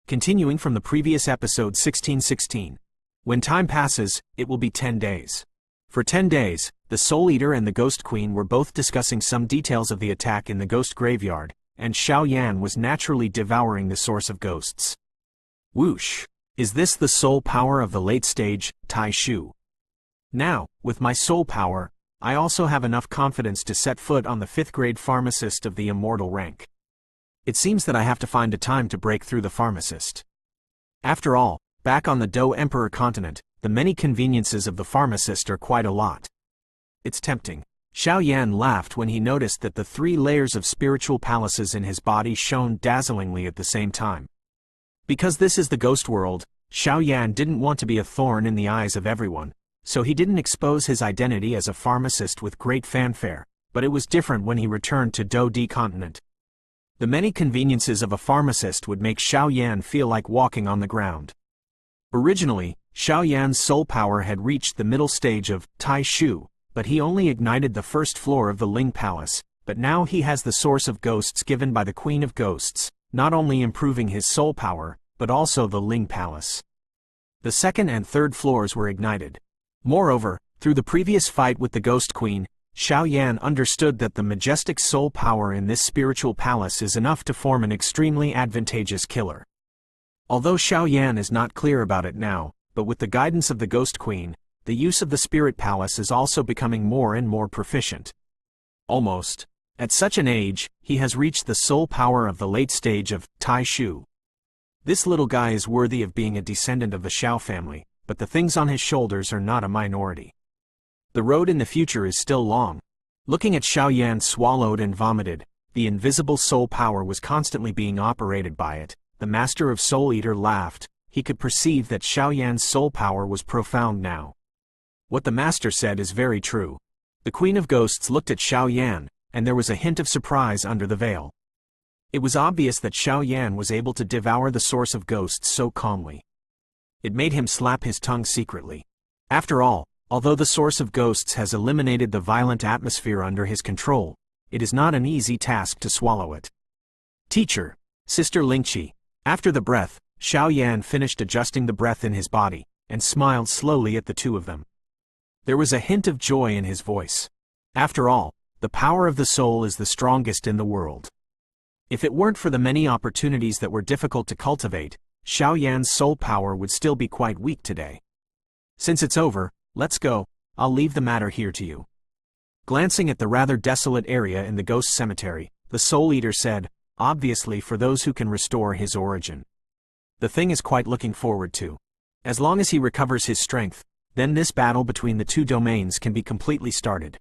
Continuing from the previous episode 1616. When time passes, it will be 10 days. For 10 days, the Soul Eater and the Ghost Queen were both discussing some details of the attack in the ghost graveyard, and Xiao Yan was naturally devouring the source of ghosts. Whoosh! Is this the soul power of the late stage, Tai Shu? Now, with my soul power, I also have enough confidence to set foot on the 5th grade pharmacist of the immortal rank. It seems that I have to find a time to break through the pharmacist. After all, back on the Do Emperor continent, the many conveniences of the pharmacist are quite a lot. It's tempting. Xiao Yan laughed when he noticed that the 3 layers of spiritual palaces in his body shone dazzlingly at the same time. Because this is the ghost world, Xiao Yan didn't want to be a thorn in the eyes of everyone, so he didn't expose his identity as a pharmacist with great fanfare, but it was different when he returned to Do Di continent. The many conveniences of a pharmacist would make Xiao Yan feel like walking on the ground. Originally, Xiao Yan's soul power had reached the middle stage of Tai Shu, but he only ignited the 1st floor of the Ling Palace, but now he has the source of ghosts given by the Queen of Ghosts, not only improving his soul power, but also the Ling Palace. The 2nd and 3rd floors were ignited. Moreover, through the previous fight with the Ghost Queen, Xiao Yan understood that the majestic soul power in this spiritual palace is enough to form an extremely advantageous killer. Although Xiao Yan is not clear about it now, but with the guidance of the Ghost Queen, the use of the Spirit Palace is also becoming more and more proficient. Almost. At such an age, he has reached the soul power of the late stage of Tai Shu. This little guy is worthy of being a descendant of the Xiao family, but the things on his shoulders are not a minority. The road in the future is still long. Looking at Xiao Yan swallowed and vomited, the invisible soul power was constantly being operated by it. The Master of Soul Eater laughed. He could perceive that Xiao Yan's soul power was profound now. What the Master said is very true. The Queen of Ghosts looked at Xiao Yan, and there was a hint of surprise under the veil. It was obvious that Xiao Yan was able to devour the source of ghosts so calmly. It made him slap his tongue secretly. After all, although the source of ghosts has eliminated the violent atmosphere under his control, it is not an easy task to swallow it. Teacher, Sister Lingqi. After the breath, Xiao Yan finished adjusting the breath in his body, and smiled slowly at the 2 of them. There was a hint of joy in his voice. After all, the power of the soul is the strongest in the world. If it weren't for the many opportunities that were difficult to cultivate, Xiao Yan's soul power would still be quite weak today. Since it's over, let's go. I'll leave the matter here to you. Glancing at the rather desolate area in the ghost cemetery, the Soul Eater said, obviously for those who can restore his origin. The thing is quite looking forward to. As long as he recovers his strength, then this battle between the 2 domains can be completely started.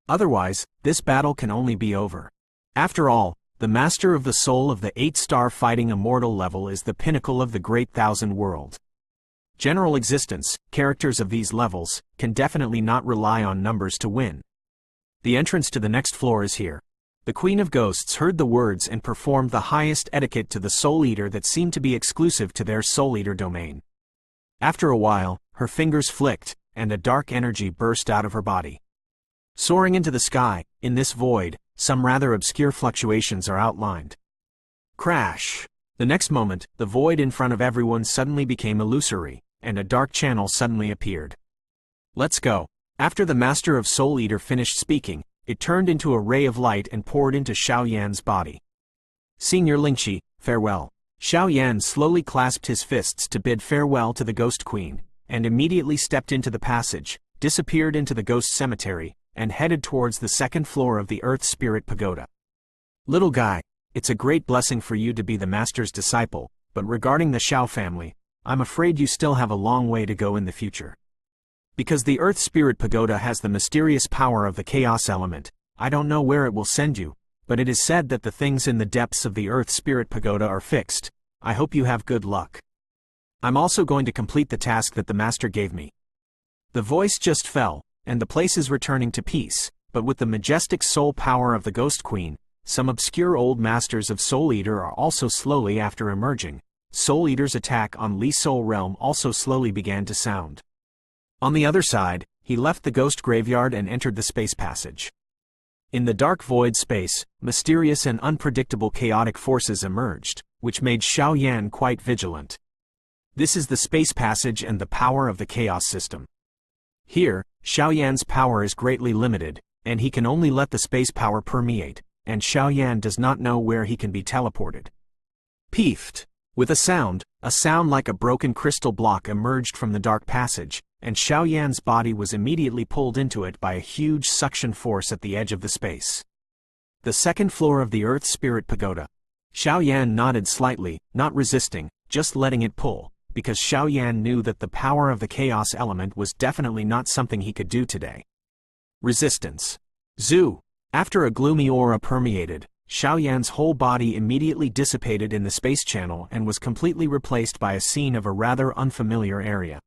Otherwise, this battle can only be over. After all, the Master of the Soul of the 8-star fighting immortal level is the pinnacle of the Great Thousand World. General existence, characters of these levels, can definitely not rely on numbers to win. The entrance to the next floor is here. The Queen of Ghosts heard the words and performed the highest etiquette to the Soul Eater that seemed to be exclusive to their Soul Eater domain. After a while, her fingers flicked, and a dark energy burst out of her body. Soaring into the sky, in this void, some rather obscure fluctuations are outlined. Crash! The next moment, the void in front of everyone suddenly became illusory, and a dark channel suddenly appeared. Let's go. After the Master of Soul Eater finished speaking, it turned into a ray of light and poured into Xiao Yan's body. Senior Lingqi, farewell. Xiao Yan slowly clasped his fists to bid farewell to the Ghost Queen, and immediately stepped into the passage, disappeared into the ghost cemetery, and headed towards the 2nd floor of the Earth Spirit Pagoda. Little guy, it's a great blessing for you to be the Master's disciple, but regarding the Xiao family, I'm afraid you still have a long way to go in the future. Because the Earth Spirit Pagoda has the mysterious power of the chaos element, I don't know where it will send you, but it is said that the things in the depths of the Earth Spirit Pagoda are fixed. I hope you have good luck. I'm also going to complete the task that the Master gave me. The voice just fell, and the place is returning to peace, but with the majestic soul power of the Ghost Queen, some obscure old Masters of Soul Eater are also slowly after emerging. Soul Eater's attack on Li Soul Realm also slowly began to sound. On the other side, he left the ghost graveyard and entered the space passage. In the dark void space, mysterious and unpredictable chaotic forces emerged. which made Xiao Yan quite vigilant. This is the space passage and the power of the chaos system. Here, Xiao Yan's power is greatly limited, and he can only let the space power permeate, and Xiao Yan does not know where he can be teleported. Btth. With a sound like a broken crystal block emerged from the dark passage, and Xiao Yan's body was immediately pulled into it by a huge suction force at the edge of the space. The second floor of the Earth Spirit Pagoda. Xiao Yan nodded slightly, not resisting, just letting it pull, because Xiao Yan knew that the power of the chaos element was definitely not something he could do today. Resistance. Zhu. After a gloomy aura permeated, Xiao Yan's whole body immediately dissipated in the space channel and was completely replaced by a scene of a rather unfamiliar area.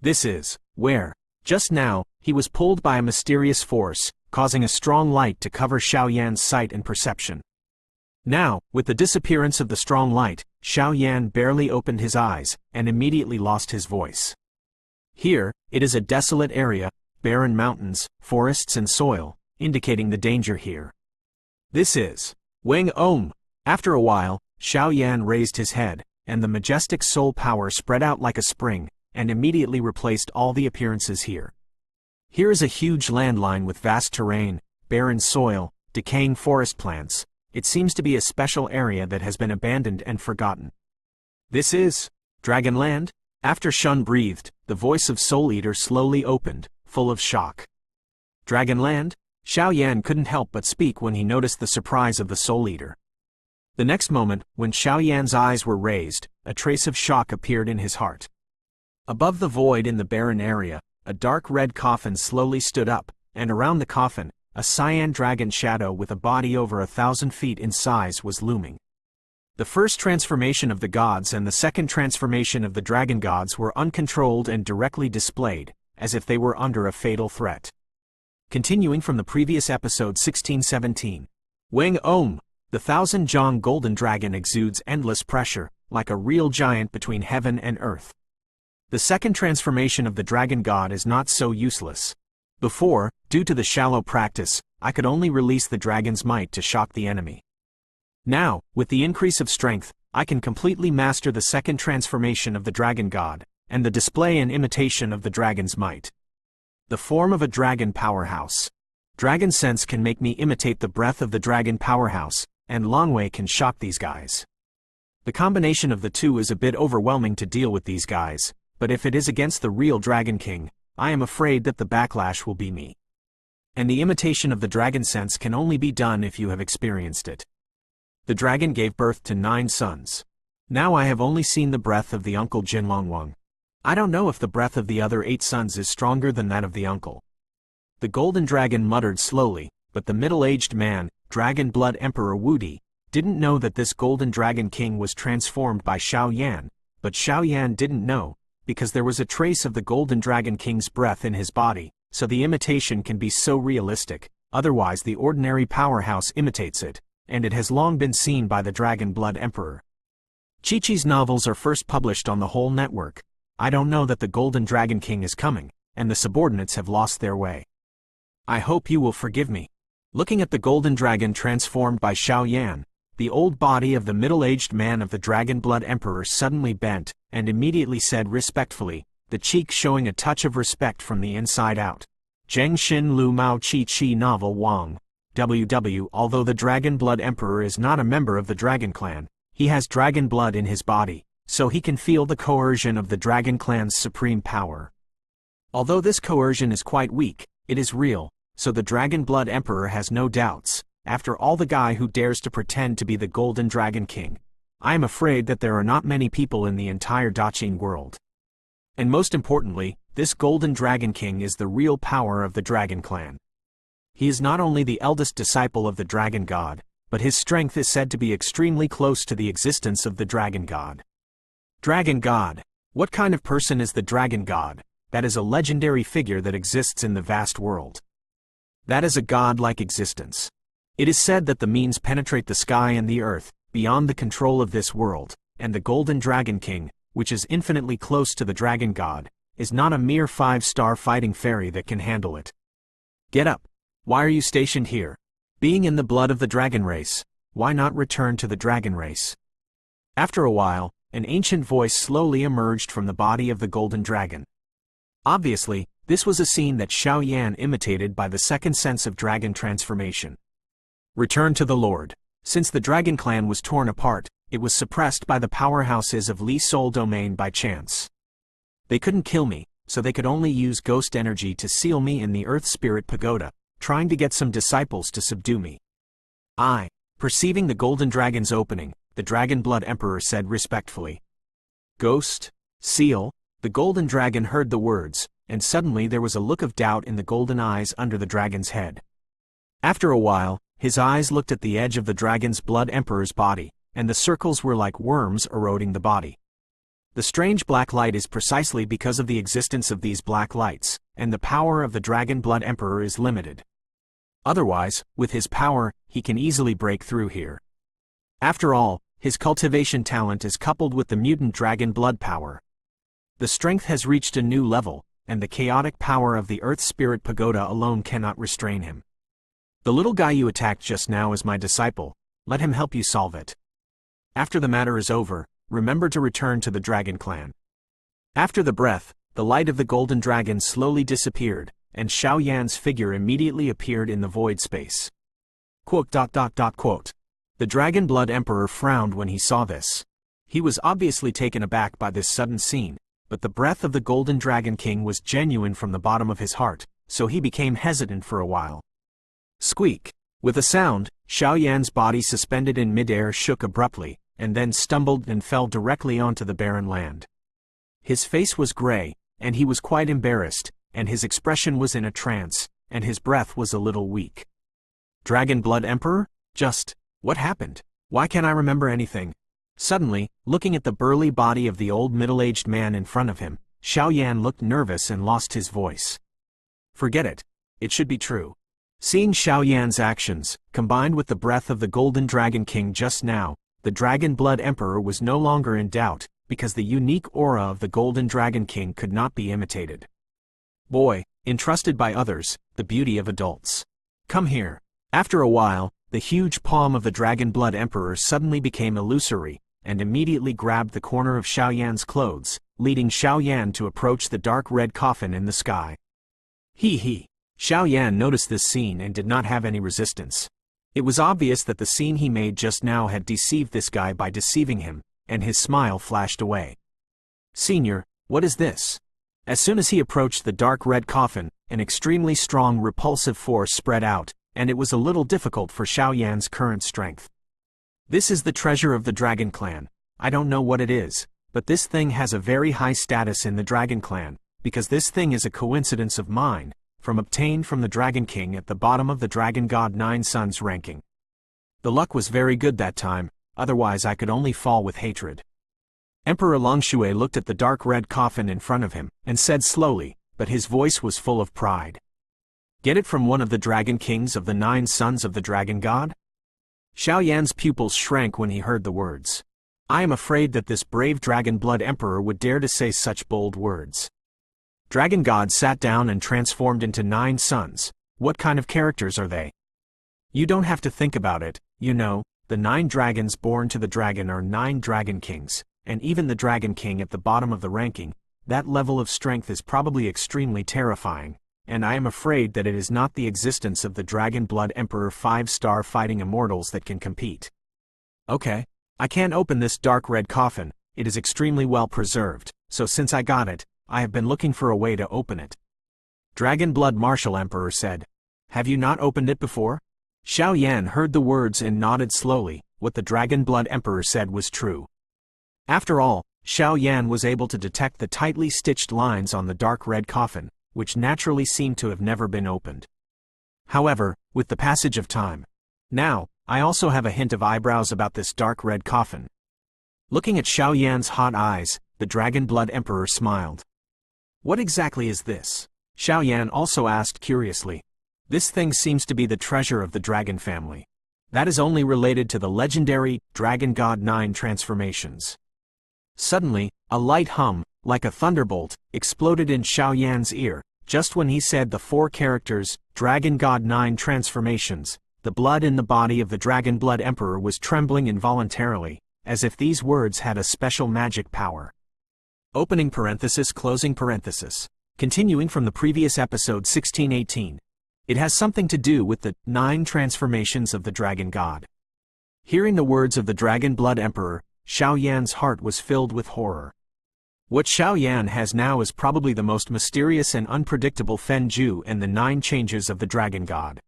This is where, just now, he was pulled by a mysterious force, causing a strong light to cover Xiao Yan's sight and perception. Now, with the disappearance of the strong light, Xiao Yan barely opened his eyes, and immediately lost his voice. Here, it is a desolate area, barren mountains, forests and soil, indicating the danger here. This is Wang Om. After a while, Xiao Yan raised his head, and the majestic soul power spread out like a spring, and immediately replaced all the appearances here. Here is a huge landline with vast terrain, barren soil, decaying forest plants. It seems to be a special area that has been abandoned and forgotten. This is Dragonland? After Shun breathed, the voice of Soul Eater slowly opened, full of shock. Dragonland? Xiao Yan couldn't help but speak when he noticed the surprise of the Soul Eater. The next moment, when Xiao Yan's eyes were raised, a trace of shock appeared in his heart. Above the void in the barren area, a dark red coffin slowly stood up, and around the coffin, a cyan dragon shadow with a body over 1,000 feet in size was looming. The first transformation of the gods and the second transformation of the dragon gods were uncontrolled and directly displayed, as if they were under a fatal threat. Continuing from the previous episode 1617. Wang Om. The 1,000-jong golden dragon exudes endless pressure, like a real giant between heaven and earth. The second transformation of the dragon god is not so useless. Before, due to the shallow practice, I could only release the dragon's might to shock the enemy. Now, with the increase of strength, I can completely master the second transformation of the dragon god, and the display and imitation of the dragon's might. The form of a dragon powerhouse. Dragon sense can make me imitate the breath of the dragon powerhouse, and Longwei can shock these guys. The combination of the two is a bit overwhelming to deal with these guys, but if it is against the real Dragon King, I am afraid that the backlash will be me. And the imitation of the dragon sense can only be done if you have experienced it. The dragon gave birth to 9 sons. Now I have only seen the breath of the uncle Jinlongwang. I don't know if the breath of the other 8 sons is stronger than that of the uncle. The golden dragon muttered slowly, but the middle-aged man, Dragon Blood Emperor Wudi, didn't know that this golden dragon king was transformed by Xiao Yan, but Xiao Yan didn't know, because there was a trace of the golden dragon king's breath in his body, so the imitation can be so realistic, otherwise the ordinary powerhouse imitates it, and it has long been seen by the Dragon Blood Emperor. Chi-Chi's novels are first published on the whole network. I don't know that the Golden Dragon King is coming, and the subordinates have lost their way. I hope you will forgive me. Looking at the Golden Dragon transformed by Xiao Yan, the old body of the middle-aged man of the Dragon Blood Emperor suddenly bent, and immediately said respectfully, the cheek showing a touch of respect from the inside out. Zheng Xin Lu Mao Chi-Chi Novel Wang. WW. Although the Dragon Blood Emperor is not a member of the Dragon Clan, he has dragon blood in his body, so he can feel the coercion of the Dragon Clan's supreme power. Although this coercion is quite weak, it is real, so the Dragon Blood Emperor has no doubts. After all, the guy who dares to pretend to be the Golden Dragon King. I am afraid that there are not many people in the entire Daqin world. And most importantly, this Golden Dragon King is the real power of the Dragon Clan. He is not only the eldest disciple of the Dragon God, but his strength is said to be extremely close to the existence of the Dragon God. Dragon God. What kind of person is the Dragon God? That is a legendary figure that exists in the vast world. That is a god-like existence. It is said that the means penetrate the sky and the earth, beyond the control of this world, and the Golden Dragon King, which is infinitely close to the Dragon God, is not a mere 5-star fighting fairy that can handle it. Get up. Why are you stationed here? Being in the blood of the dragon race, why not return to the dragon race? After a while, an ancient voice slowly emerged from the body of the golden dragon. Obviously, this was a scene that Xiao Yan imitated by the second sense of dragon transformation. Return to the Lord. Since the dragon clan was torn apart, it was suppressed by the powerhouses of Li Soul Domain by chance. They couldn't kill me, so they could only use ghost energy to seal me in the Earth Spirit Pagoda, trying to get some disciples to subdue me. Perceiving the golden dragon's opening, the Dragon Blood Emperor said respectfully. Ghost? Seal? The golden dragon heard the words, and suddenly there was a look of doubt in the golden eyes under the dragon's head. After a while, his eyes looked at the edge of the Dragon's Blood Emperor's body, and the circles were like worms eroding the body. The strange black light is precisely because of the existence of these black lights, and the power of the Dragon Blood Emperor is limited. Otherwise, with his power, he can easily break through here. After all, his cultivation talent is coupled with the mutant dragon blood power. The strength has reached a new level, and the chaotic power of the Earth Spirit Pagoda alone cannot restrain him. The little guy you attacked just now is my disciple. Let him help you solve it. After the matter is over, remember to return to the Dragon Clan. After the breath, the light of the golden dragon slowly disappeared, and Xiao Yan's figure immediately appeared in the void space. The Dragon Blood Emperor frowned when he saw this. He was obviously taken aback by this sudden scene, but the breath of the Golden Dragon King was genuine from the bottom of his heart, so he became hesitant for a while. Squeak! With a sound, Xiao Yan's body suspended in midair shook abruptly, and then stumbled and fell directly onto the barren land. His face was gray, and he was quite embarrassed, and his expression was in a trance, and his breath was a little weak. Dragon Blood Emperor? What happened? Why can't I remember anything? Suddenly, looking at the burly body of the old middle-aged man in front of him, Xiao Yan looked nervous and lost his voice. Forget it. It should be true. Seeing Xiao Yan's actions, combined with the breath of the Golden Dragon King just now, the Dragon Blood Emperor was no longer in doubt, because the unique aura of the Golden Dragon King could not be imitated. Boy, entrusted by others, the beauty of adults. Come here. After a while, the huge palm of the Dragon Blood Emperor suddenly became illusory, and immediately grabbed the corner of Xiao Yan's clothes, leading Xiao Yan to approach the dark red coffin in the sky. Xiao Yan noticed this scene and did not have any resistance. It was obvious that the scene he made just now had deceived this guy by deceiving him, and his smile flashed away. Senior, what is this? As soon as he approached the dark red coffin, an extremely strong repulsive force spread out, and it was a little difficult for Xiao Yan's current strength. This is the treasure of the Dragon Clan. I don't know what it is, but this thing has a very high status in the Dragon Clan, because this thing is a coincidence of mine, obtained from the Dragon King at the bottom of the Dragon God 9 Sons ranking. The luck was very good that time, otherwise I could only fall with hatred. Emperor Longshui looked at the dark red coffin in front of him, and said slowly, but his voice was full of pride. Get it from one of the Dragon Kings of the 9 Sons of the Dragon God? Xiao Yan's pupils shrank when he heard the words. I am afraid that this brave Dragon Blood Emperor would dare to say such bold words. Dragon God sat down and transformed into 9 sons. What kind of characters are they? You don't have to think about it, you know, the 9 dragons born to the dragon are 9 Dragon Kings, and even the Dragon King at the bottom of the ranking, that level of strength is probably extremely terrifying, and I am afraid that it is not the existence of the Dragon Blood Emperor 5-star fighting immortals that can compete. Okay, I can't open this dark red coffin, it is extremely well preserved, so since I got it, I have been looking for a way to open it. Dragon Blood Martial Emperor said. Have you not opened it before? Xiao Yan heard the words and nodded slowly. What the Dragon Blood Emperor said was true. After all, Xiao Yan was able to detect the tightly stitched lines on the dark red coffin, which naturally seemed to have never been opened. However, with the passage of time. Now, I also have a hint of eyebrows about this dark red coffin. Looking at Xiao Yan's hot eyes, the Dragon Blood Emperor smiled. What exactly is this? Xiao Yan also asked curiously. This thing seems to be the treasure of the dragon family. That is only related to the legendary Dragon God 9 transformations. Suddenly, a light hum, like a thunderbolt, exploded in Xiao Yan's ear, just when he said the 4 characters, Dragon God 9 transformations. The blood in the body of the Dragon Blood Emperor was trembling involuntarily, as if these words had a special magic power. Opening parenthesis, closing parenthesis. Continuing from the previous episode 1618. It has something to do with the 9 transformations of the dragon god. Hearing the words of the Dragon Blood Emperor, Xiao Yan's heart was filled with horror. What Xiao Yan has now is probably the most mysterious and unpredictable Fen Ju and the 9 changes of the dragon god.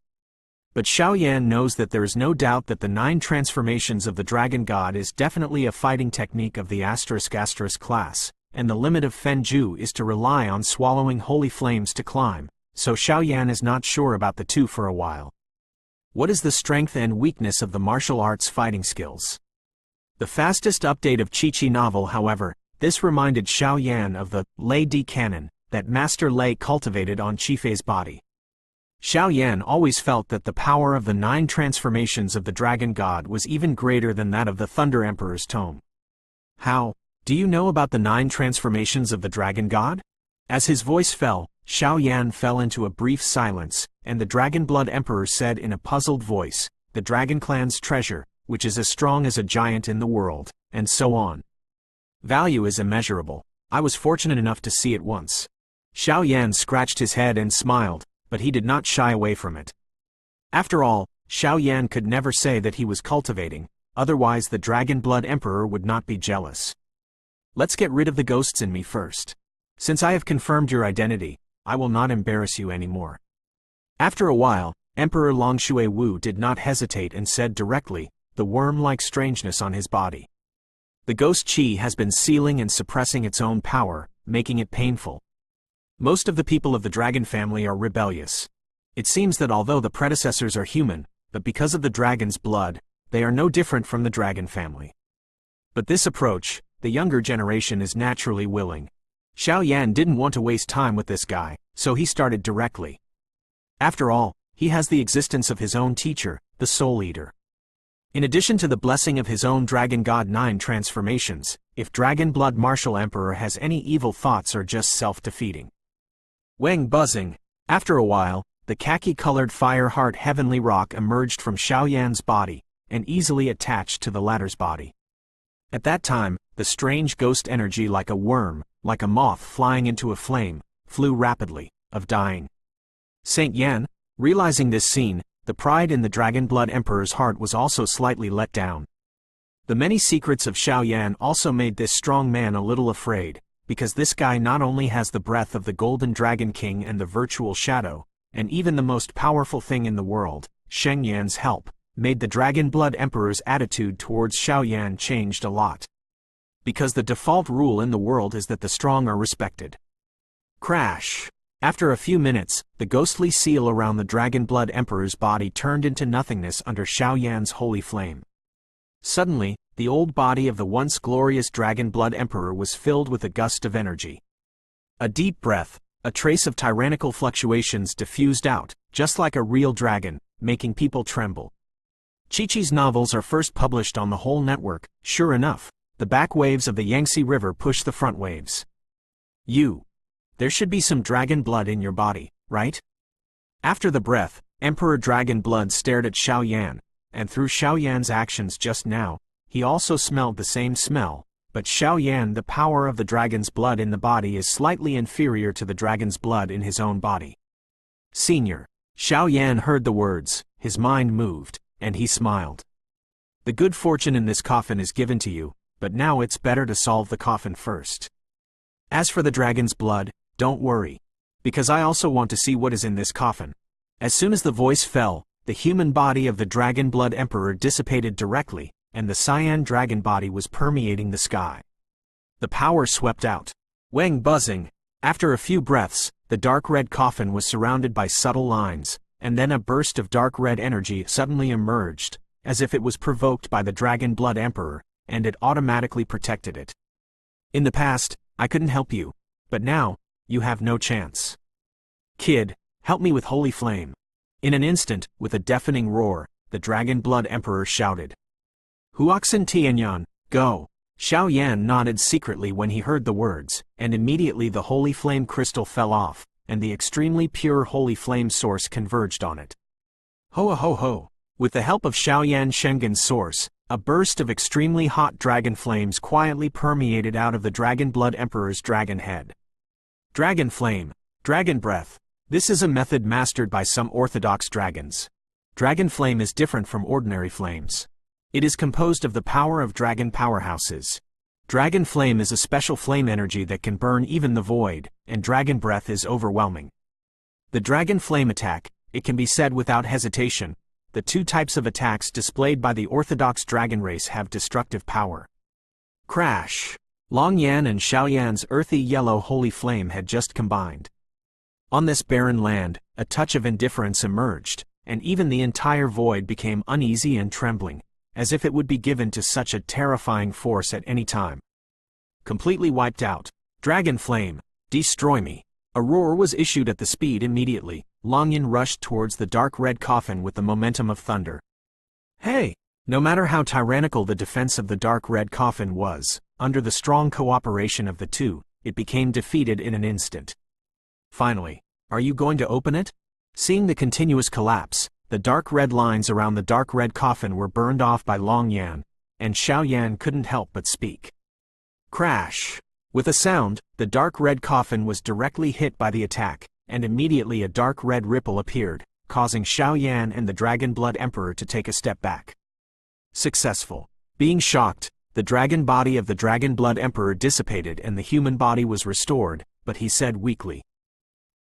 But Xiao Yan knows that there is no doubt that the 9 transformations of the dragon god is definitely a fighting technique of the *** class, and the limit of Fen Ju is to rely on swallowing holy flames to climb, so Xiao Yan is not sure about the 2 for a while. What is the strength and weakness of the martial arts fighting skills? The fastest update of Qiqi novel, however, this reminded Xiao Yan of the Lei Di Canon that Master Lei cultivated on Qifei's body. Xiao Yan always felt that the power of the 9 transformations of the dragon god was even greater than that of the Thunder Emperor's tome. How? Do you know about the 9 transformations of the dragon god? As his voice fell, Xiao Yan fell into a brief silence, and the Dragon Blood Emperor said in a puzzled voice, "The Dragon Clan's treasure, which is as strong as a giant in the world," and so on. Value is immeasurable. I was fortunate enough to see it once. Xiao Yan scratched his head and smiled, but he did not shy away from it. After all, Xiao Yan could never say that he was cultivating, otherwise the Dragon Blood Emperor would not be jealous. Let's get rid of the ghosts in me first. Since I have confirmed your identity, I will not embarrass you anymore. After a while, Emperor Longshui Wu did not hesitate and said directly, the worm-like strangeness on his body. The ghost qi has been sealing and suppressing its own power, making it painful. Most of the people of the dragon family are rebellious. It seems that although the predecessors are human, but because of the dragon's blood, they are no different from the dragon family. But this approach, the younger generation is naturally willing. Xiao Yan didn't want to waste time with this guy, so he started directly. After all, he has the existence of his own teacher, the Soul Eater. In addition to the blessing of his own Dragon God 9 transformations, if Dragon Blood Martial Emperor has any evil thoughts or just self-defeating. Wang buzzing. After a while, the khaki-colored fire heart heavenly rock emerged from Xiao Yan's body, and easily attached to the latter's body. At that time, the strange ghost energy like a worm, like a moth flying into a flame, flew rapidly, of dying. Saint Yan, realizing this scene, the pride in the Dragon Blood Emperor's heart was also slightly let down. The many secrets of Xiao Yan also made this strong man a little afraid, because this guy not only has the breath of the Golden Dragon King and the Virtual Shadow, and even the most powerful thing in the world, Sheng Yan's help, made the Dragon Blood Emperor's attitude towards Xiao Yan changed a lot. Because the default rule in the world is that the strong are respected. Crash! After a few minutes, the ghostly seal around the Dragon Blood Emperor's body turned into nothingness under Xiao Yan's holy flame. Suddenly, the old body of the once glorious Dragon Blood Emperor was filled with a gust of energy. A deep breath, a trace of tyrannical fluctuations diffused out, just like a real dragon, making people tremble. Qiqi's novels are first published on the whole network. Sure enough, the back waves of the Yangtze River push the front waves. There should be some dragon blood in your body, right? After the breath, Emperor Dragon Blood stared at Xiao Yan, and through Xiao Yan's actions just now, he also smelled the same smell, but Xiao Yan, the power of the dragon's blood in the body is slightly inferior to the dragon's blood in his own body. Senior. Xiao Yan heard the words, his mind moved, and he smiled. The good fortune in this coffin is given to you, but now it's better to solve the coffin first. As for the dragon's blood, don't worry. Because I also want to see what is in this coffin. As soon as the voice fell, the human body of the Dragon Blood Emperor dissipated directly, and the cyan dragon body was permeating the sky. The power swept out. Wang buzzing. After a few breaths, the dark red coffin was surrounded by subtle lines, and then a burst of dark red energy suddenly emerged, as if it was provoked by the Dragon Blood Emperor, and it automatically protected it. In the past, I couldn't help you, but now, you have no chance. Kid, help me with holy flame. In an instant, with a deafening roar, the Dragon Blood Emperor shouted. Huoxin Tianyan, go! Xiao Yan nodded secretly when he heard the words, and immediately the holy flame crystal fell off, and the extremely pure holy flame source converged on it. Ho ho ho! With the help of Xiaoyan Shengen's source, a burst of extremely hot dragon flames quietly permeated out of the Dragon Blood Emperor's dragon head. Dragon flame, dragon breath. This is a method mastered by some orthodox dragons. Dragon flame is different from ordinary flames. It is composed of the power of dragon powerhouses. Dragon flame is a special flame energy that can burn even the void, and dragon breath is overwhelming. The dragon flame attack, it can be said without hesitation, the two types of attacks displayed by the orthodox dragon race have destructive power. Crash! Long Yan and Xiaoyan's earthy yellow holy flame had just combined. On this barren land, a touch of indifference emerged, and even the entire void became uneasy and trembling, as if it would be given to such a terrifying force at any time. Completely wiped out. Dragon flame, destroy me. A roar was issued at the speed immediately. Longyan rushed towards the dark red coffin with the momentum of thunder. Hey! No matter how tyrannical the defense of the dark red coffin was, under the strong cooperation of the two, it became defeated in an instant. Finally, are you going to open it? Seeing the continuous collapse, the dark red lines around the dark red coffin were burned off by Long Yan, and Xiaoyan couldn't help but speak. Crash! With a sound, the dark red coffin was directly hit by the attack, and immediately a dark red ripple appeared, causing Xiaoyan and the Dragon Blood Emperor to take a step back. Successful. Being shocked, the dragon body of the Dragon Blood Emperor dissipated and the human body was restored, but he said weakly.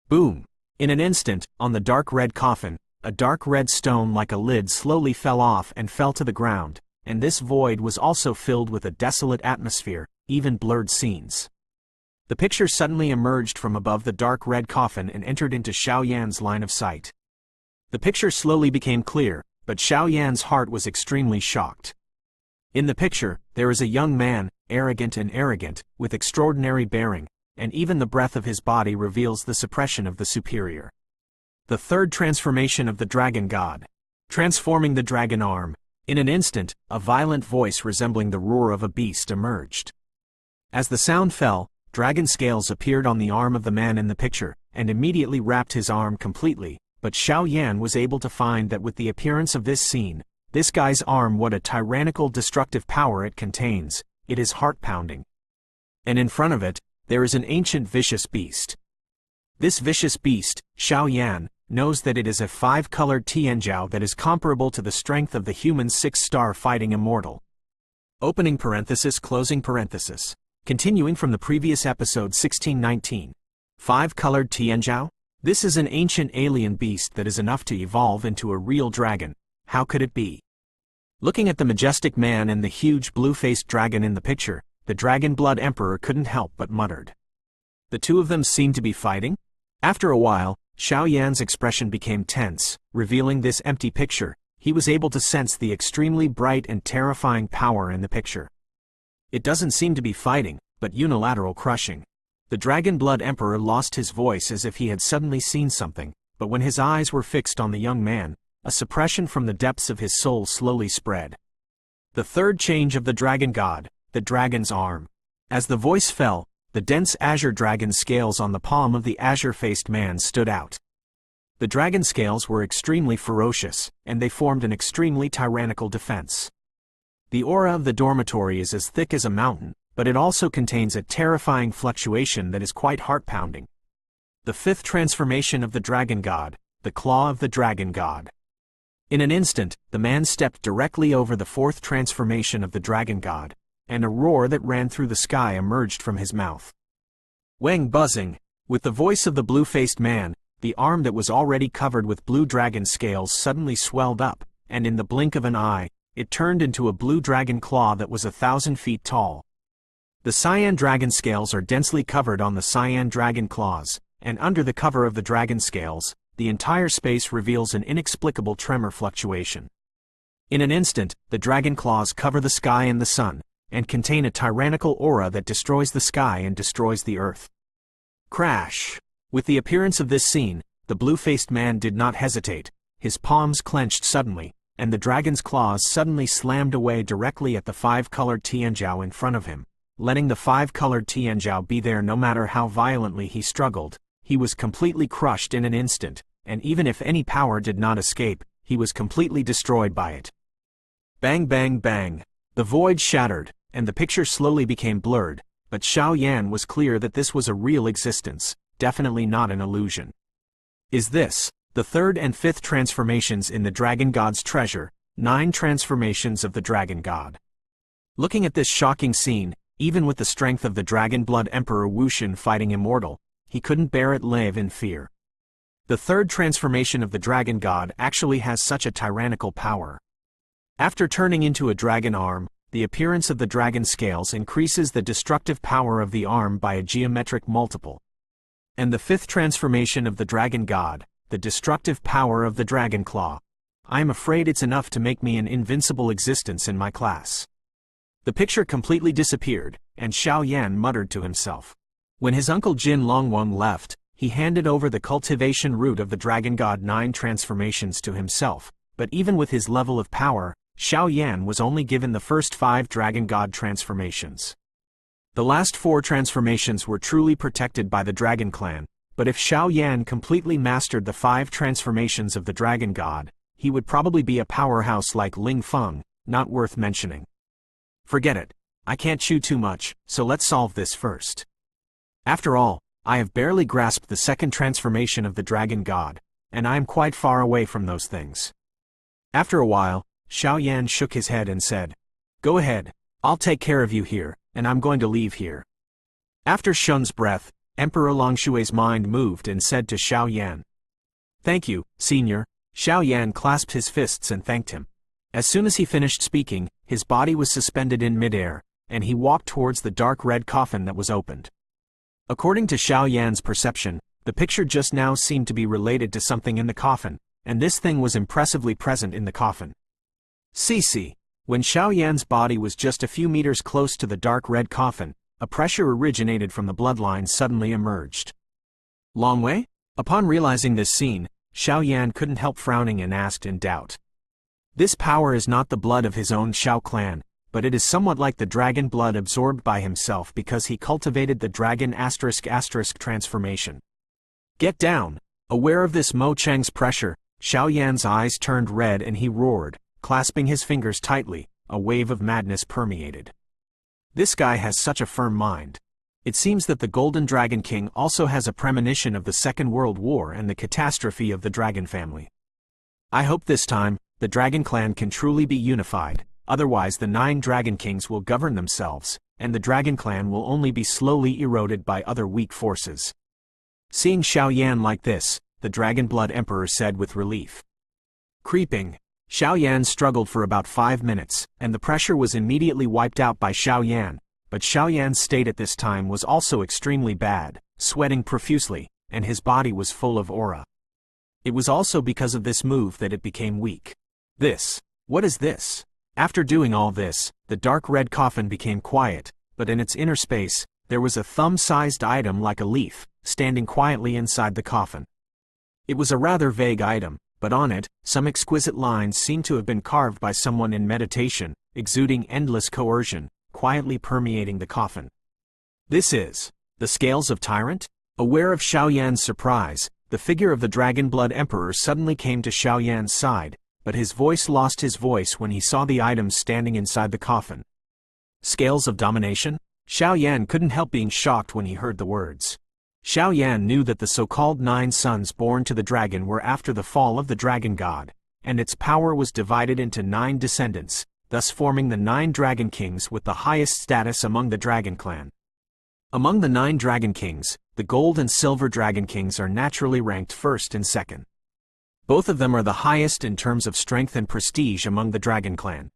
Boom! In an instant, on the dark red coffin, a dark red stone like a lid slowly fell off and fell to the ground, and this void was also filled with a desolate atmosphere, even blurred scenes. The picture suddenly emerged from above the dark red coffin and entered into Xiaoyan's line of sight. The picture slowly became clear, but Xiaoyan's heart was extremely shocked. In the picture, there is a young man, arrogant, with extraordinary bearing, and even the breath of his body reveals the suppression of the superior. The third transformation of the dragon god. Transforming the dragon arm. In an instant, a violent voice resembling the roar of a beast emerged. As the sound fell, dragon scales appeared on the arm of the man in the picture, and immediately wrapped his arm completely, but Xiaoyan was able to find that with the appearance of this scene, this guy's arm, what a tyrannical destructive power it contains, it is heart-pounding. And in front of it, there is an ancient vicious beast. This vicious beast, Xiaoyan, knows that it is a 5-colored Tianjiao that is comparable to the strength of the human 6-star fighting immortal. Opening parenthesis, closing parenthesis. Continuing from the previous episode 1619. 5-colored Tianjiao? This is an ancient alien beast that is enough to evolve into a real dragon. How could it be? Looking at the majestic man and the huge blue-faced dragon in the picture, the Dragon Blood Emperor couldn't help but muttered. The two of them seemed to be fighting? After a while, Xiaoyan's expression became tense, revealing this empty picture. He was able to sense the extremely bright and terrifying power in the picture. It doesn't seem to be fighting, but unilateral crushing. The Dragon Blood Emperor lost his voice as if he had suddenly seen something, but when his eyes were fixed on the young man, a suppression from the depths of his soul slowly spread. The third change of the dragon god, the dragon's arm. As the voice fell, the dense azure dragon scales on the palm of the azure-faced man stood out. The dragon scales were extremely ferocious, and they formed an extremely tyrannical defense. The aura of the dormitory is as thick as a mountain, but it also contains a terrifying fluctuation that is quite heart-pounding. The fifth transformation of the dragon god, the claw of the dragon god. In an instant, the man stepped directly over the fourth transformation of the dragon god, and a roar that ran through the sky emerged from his mouth. Wang buzzing. With the voice of the blue-faced man, the arm that was already covered with blue dragon scales suddenly swelled up, and in the blink of an eye, it turned into a blue dragon claw that was 1,000 feet tall. The cyan dragon scales are densely covered on the cyan dragon claws, and under the cover of the dragon scales, the entire space reveals an inexplicable tremor fluctuation. In an instant, the dragon claws cover the sky and the sun, and contain a tyrannical aura that destroys the sky and destroys the earth. Crash! With the appearance of this scene, the blue-faced man did not hesitate. His palms clenched suddenly, and the dragon's claws suddenly slammed away directly at the 5-colored Tianjiao in front of him, letting the 5-colored Tianjiao be there no matter how violently he struggled. He was completely crushed in an instant, and even if any power did not escape, he was completely destroyed by it. Bang bang bang. The void shattered, and the picture slowly became blurred, but Xiao Yan was clear that this was a real existence, definitely not an illusion. Is this the third and fifth transformations in the Dragon God's treasure, 9 transformations of the Dragon God? Looking at this shocking scene, even with the strength of the Dragon Blood Emperor Wushan fighting Immortal, he couldn't bear it live in fear. The third transformation of the Dragon God actually has such a tyrannical power. After turning into a dragon arm, the appearance of the dragon scales increases the destructive power of the arm by a geometric multiple. And the fifth transformation of the Dragon God, the destructive power of the Dragon Claw. I am afraid it's enough to make me an invincible existence in my class. The picture completely disappeared, and Xiao Yan muttered to himself. When his uncle Jin Longwang left, he handed over the cultivation root of the Dragon God 9 transformations to himself, but even with his level of power, Xiao Yan was only given the first 5 Dragon God transformations. The last 4 transformations were truly protected by the Dragon Clan, but if Xiao Yan completely mastered the 5 transformations of the Dragon God, he would probably be a powerhouse like Ling Feng, not worth mentioning. Forget it, I can't chew too much, so let's solve this first. After all, I have barely grasped the second transformation of the Dragon God, and I am quite far away from those things. After a while, Xiao Yan shook his head and said, "Go ahead, I'll take care of you here, and I'm going to leave here." After Shun's breath, Emperor Longshui's mind moved and said to Xiao Yan, "Thank you, Senior." Xiao Yan clasped his fists and thanked him. As soon as he finished speaking, his body was suspended in midair, and he walked towards the dark red coffin that was opened. According to Xiao Yan's perception, the picture just now seemed to be related to something in the coffin, and this thing was impressively present in the coffin. CC. When Xiao Yan's body was just a few meters close to the dark red coffin, a pressure originated from the bloodline suddenly emerged. Long way? Upon realizing this scene, Xiao Yan couldn't help frowning and asked in doubt. This power is not the blood of his own Xiao clan, but it is somewhat like the dragon blood absorbed by himself because he cultivated the dragon *** transformation. Get down! Aware of this Mo Cheng's pressure, Xiao Yan's eyes turned red and he roared, clasping his fingers tightly. A wave of madness permeated. This guy has such a firm mind. It seems that the Golden Dragon King also has a premonition of the Second World War and the catastrophe of the dragon family. I hope this time, the Dragon Clan can truly be unified, otherwise the 9 Dragon Kings will govern themselves, and the Dragon Clan will only be slowly eroded by other weak forces. Seeing Xiao Yan like this, the Dragon Blood Emperor said with relief. Creeping. Xiao Yan struggled for about 5 minutes, and the pressure was immediately wiped out by Xiao Yan, but Xiao Yan's state at this time was also extremely bad, sweating profusely, and his body was full of aura. It was also because of this move that it became weak. What is this? After doing all this, the dark red coffin became quiet, but in its inner space, there was a thumb-sized item like a leaf, standing quietly inside the coffin. It was a rather vague item, but on it, some exquisite lines seemed to have been carved by someone in meditation, exuding endless coercion, quietly permeating the coffin. This is the Scales of Tyrant? Aware of Xiao Yan's surprise, the figure of the Dragon Blood Emperor suddenly came to Xiao Yan's side, but his voice lost his voice when he saw the items standing inside the coffin. Scales of Domination? Xiao Yan couldn't help being shocked when he heard the words. Xiao Yan knew that the so-called 9 sons born to the dragon were after the fall of the Dragon God, and its power was divided into 9 descendants, thus forming the 9 Dragon Kings with the highest status among the Dragon Clan. Among the 9 Dragon Kings, the Gold and Silver Dragon Kings are naturally ranked first and second. Both of them are the highest in terms of strength and prestige among the Dragon Clan.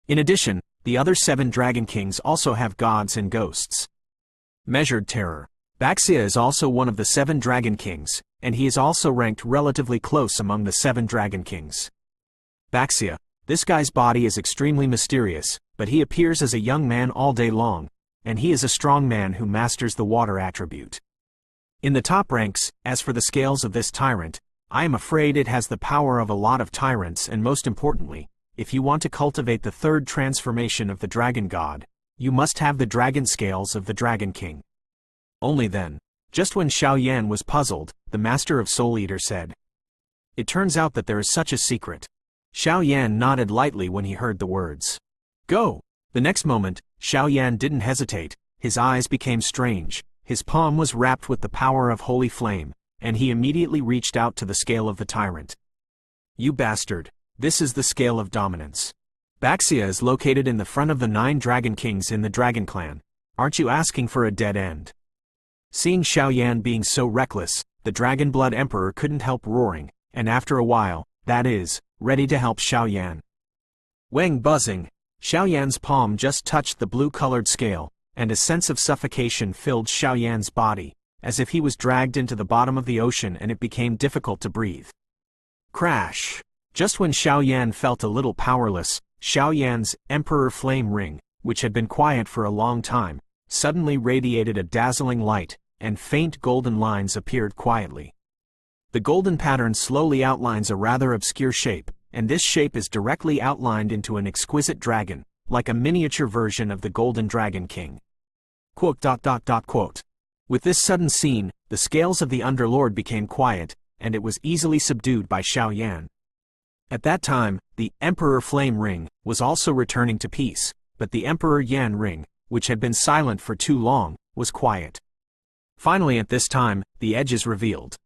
In addition, the other 7 Dragon Kings also have gods and ghosts. Measured Terror. Btth2 is also one of the 7 Dragon Kings, and he is also ranked relatively close among the 7 Dragon Kings. Btth2, this guy's body is extremely mysterious, but he appears as a young man all day long, and he is a strong man who masters the water attribute. In the top ranks, as for the scales of this tyrant, I am afraid it has the power of a lot of tyrants, and most importantly, if you want to cultivate the third transformation of the Dragon God, you must have the dragon scales of the Dragon King. Only then, just when Xiao Yan was puzzled, the Master of Soul Eater said, It turns out that there is such a secret. Xiao Yan nodded lightly when he heard the words. Go! The next moment, Xiao Yan didn't hesitate, his eyes became strange, his palm was wrapped with the power of holy flame, and he immediately reached out to the scale of the tyrant. You bastard, this is the scale of dominance. Baxia is located in the front of the 9 dragon kings in the dragon clan. Aren't you asking for a dead end? Seeing Xiao Yan being so reckless, the Dragon Blood Emperor couldn't help roaring, and after a while, that is, ready to help Xiao Yan. Wang buzzing, Xiao Yan's palm just touched the blue-colored scale, and a sense of suffocation filled Xiao Yan's body, as if he was dragged into the bottom of the ocean and it became difficult to breathe. Crash! Just when Xiao Yan felt a little powerless, Xiao Yan's Emperor Flame Ring, which had been quiet for a long time, suddenly radiated a dazzling light, and faint golden lines appeared quietly. The golden pattern slowly outlines a rather obscure shape, and this shape is directly outlined into an exquisite dragon, like a miniature version of the Golden Dragon King. With this sudden scene, the scales of the Underlord became quiet, and it was easily subdued by Xiao Yan. At that time, the Emperor Flame Ring was also returning to peace, but the Emperor Yan Ring, which had been silent for too long, was quiet. Finally at this time, the edge is revealed.